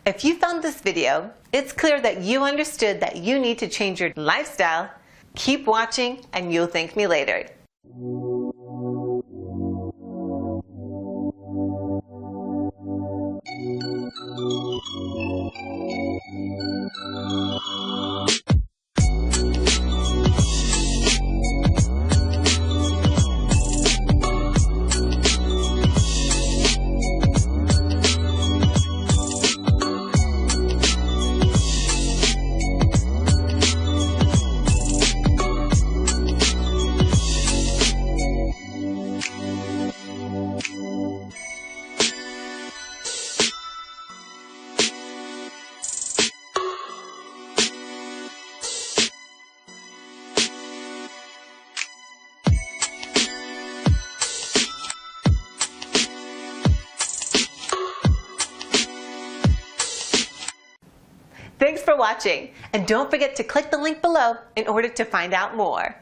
If you found this video, it's clear that you understood that you need to change your lifestyle. Keep watching and you'll thank me later. Thanks for watching, and don't forget to click the link below in order to find out more.